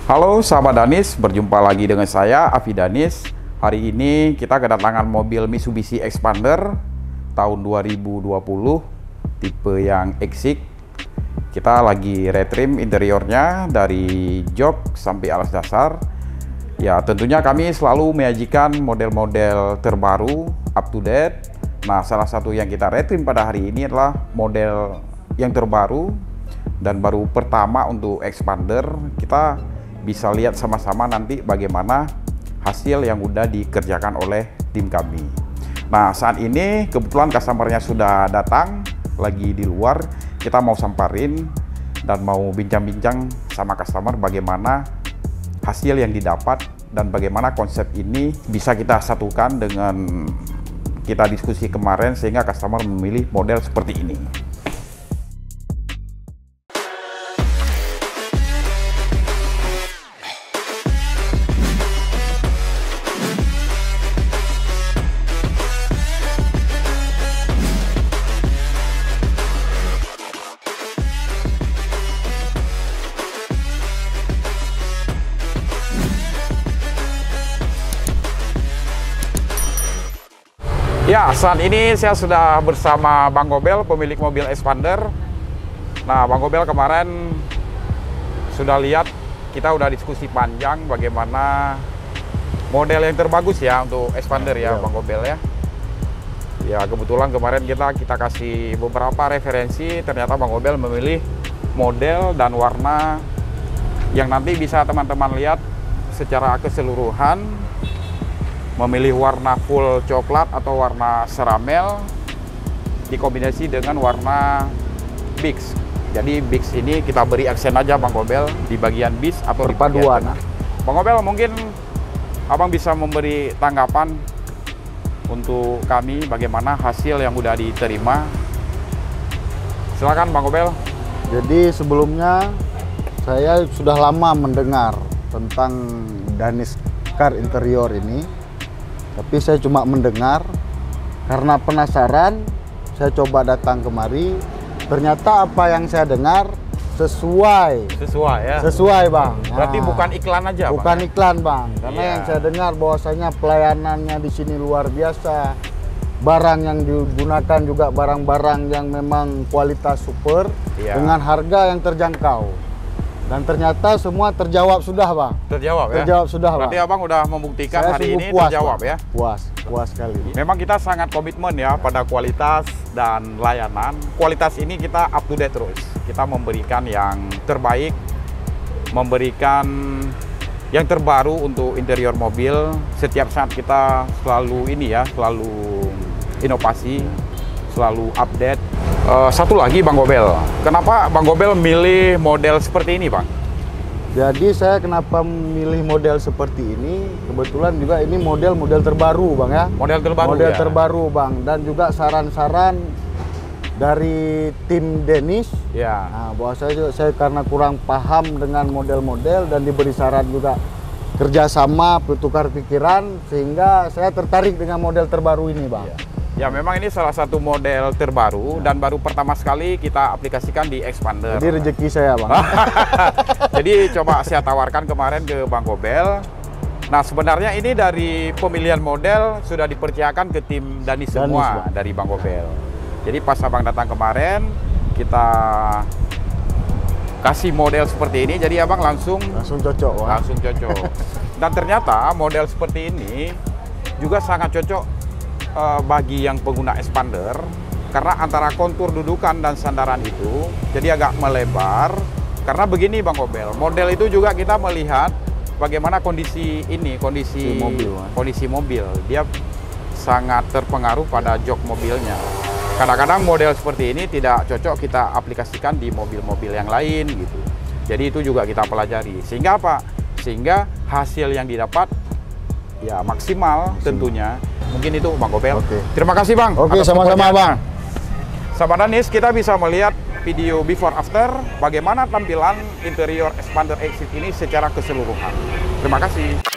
Halo sahabat Danis, berjumpa lagi dengan saya Afi Danis. Hari ini kita kedatangan mobil Mitsubishi Xpander tahun 2020 tipe yang Exig. Kita lagi retrim interiornya dari jok sampai alas dasar. Ya, tentunya kami selalu menyajikan model-model terbaru, up to date. Nah, salah satu yang kita retrim pada hari ini adalah model yang terbaru dan baru pertama untuk Xpander. Kita bisa lihat sama-sama nanti bagaimana hasil yang udah dikerjakan oleh tim kami. Nah, saat ini kebetulan customer-nya sudah datang, lagi di luar. Kita mau samparin dan mau bincang-bincang sama customer bagaimana hasil yang didapat dan bagaimana konsep ini bisa kita satukan dengan kita diskusi kemarin sehingga customer memilih model seperti ini. Ya, saat ini saya sudah bersama Bang Gobel, pemilik mobil Xpander. Nah, Bang Gobel kemarin sudah lihat, kita udah diskusi panjang bagaimana model yang terbagus ya untuk Xpander ya, Bang Gobel ya. Ya, kebetulan kemarin kita kasih beberapa referensi, ternyata Bang Gobel memilih model dan warna yang nanti bisa teman-teman lihat secara keseluruhan. Memilih warna full coklat atau warna seramel dikombinasi dengan warna biks. Jadi biks ini kita beri aksen aja Bang Gobel di bagian bis atau perpaduan. Bang Gobel, mungkin Abang bisa memberi tanggapan untuk kami bagaimana hasil yang udah diterima. Silakan Bang Gobel. Jadi sebelumnya saya sudah lama mendengar tentang Danis Car Interior ini. Tapi saya cuma mendengar, karena penasaran, saya coba datang kemari. Ternyata apa yang saya dengar sesuai. Sesuai ya? Sesuai Bang. Berarti bukan iklan aja bukan Bang? Iklan Bang, karena yang saya dengar bahwasanya pelayanannya di sini luar biasa. Barang yang digunakan juga barang-barang yang memang kualitas super, dengan harga yang terjangkau. Dan ternyata semua terjawab sudah Bang. Terjawab ya? Terjawab sudah Bang. Berarti Abang udah membuktikan saya hari ini puas, terjawab Bang. ya? Puas sekali. Memang kita sangat komitmen ya pada kualitas dan layanan. Kualitas ini kita up to date terus. Kita memberikan yang terbaik, memberikan yang terbaru untuk interior mobil. Setiap saat kita selalu selalu inovasi, selalu update. Satu lagi Bang Gobel, kenapa Bang Gobel milih model seperti ini Bang? Jadi saya kenapa memilih model seperti ini, kebetulan juga ini model terbaru Bang ya. Model terbaru ya? Terbaru Bang, dan juga saran-saran dari tim Danis. Ya. Nah, bahwa saya karena kurang paham dengan model-model dan diberi saran juga kerjasama, bertukar pikiran, sehingga saya tertarik dengan model terbaru ini Bang. Ya, memang ini salah satu model terbaru dan baru pertama sekali kita aplikasikan di Xpander. Jadi rezeki saya Bang. Jadi coba saya tawarkan kemarin ke Bang Gobel. Nah, sebenarnya ini dari pemilihan model sudah dipercayakan ke tim Danis semua Bang. Dari Bang Gobel. Jadi pas Abang datang kemarin, kita kasih model seperti ini, jadi Abang langsung cocok Bang. Langsung cocok. Dan ternyata model seperti ini juga sangat cocok bagi yang pengguna Xpander, karena antara kontur dudukan dan sandaran itu jadi agak melebar. Karena begini Bang Gobel, model itu juga kita melihat bagaimana kondisi mobil. Dia sangat terpengaruh pada jok mobilnya. Kadang-kadang model seperti ini tidak cocok kita aplikasikan di mobil-mobil yang lain gitu. Jadi itu juga kita pelajari. Sehingga apa? Sehingga hasil yang didapat ya maksimal tentunya. Mungkin itu Bang Gobel. Terima kasih Bang. Sama-sama Bang. Sahabat Danis, kita bisa melihat video before after bagaimana tampilan interior Xpander Exig ini secara keseluruhan. Terima kasih.